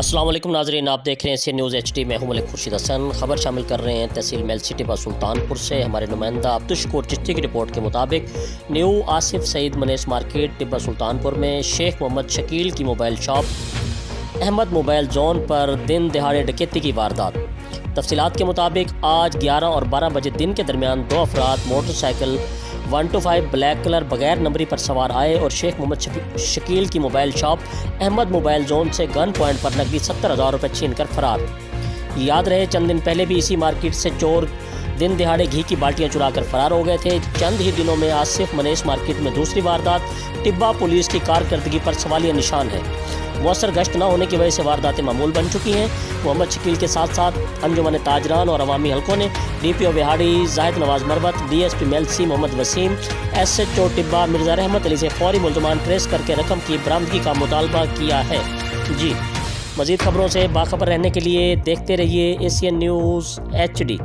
अस्सलाम वालेकुम नाज़रीन, आप देख रहे हैं न्यूज़ HD में हूं मलिक खुर्शीद हसन। खबर शामिल कर रहे हैं तहसील मेल सिटी व सुल्तानपुर से। हमारे नुमाइंदा अब्दुल चिश्ती की रिपोर्ट के मुताबिक न्यू आसिफ सईद मनेस मार्केट टिब्बा सुल्तानपुर में शेख मोहम्मद शकील की mobile shop Ahmed mobile zone पर दिन दिहाड़े डकैती की वारदात। तफसीलात के मुताबिक आज 11 और 12 बजे दिन के दरमियान दो अफराद मोटरसाइकिल 125 ब्लैक कलर बगैर नंबरी पर सवार आए और शेख मोहम्मद शकील की mobile shop Ahmed mobile zone से गन पॉइंट पर नकदी 70,000 रुपये छीन कर फरार। याद रहे चंद दिन पहले भी इसी मार्केट से चोर दिन दिहाड़े घी की बाल्टियां चुरा कर फरार हो गए थे। चंद ही दिनों में आसिफ मनेस मार्केट में दूसरी वारदात। टिब्बा पुलिस की कारकर्दगी पर सवालिया निशान है। मौसर गश्त न होने की वजह से वारदातें मामूल बन चुकी हैं। मोहम्मद शकील के साथ साथ अंजुमन ताजरान और अवामी हलकों ने DPO बिहाड़ी Zahid Nawaz Marwat, DSP Mailsi Mohammad Wasim, SHO Tibba Mirza रहमत अली से फौरी मुल्ज़मान ट्रेस करके रकम की बरामदगी का मुतालबा किया है। जी, मज़ीद खबरों से बाखबर रहने के लिए देखते रहिए ACN न्यूज़ HD।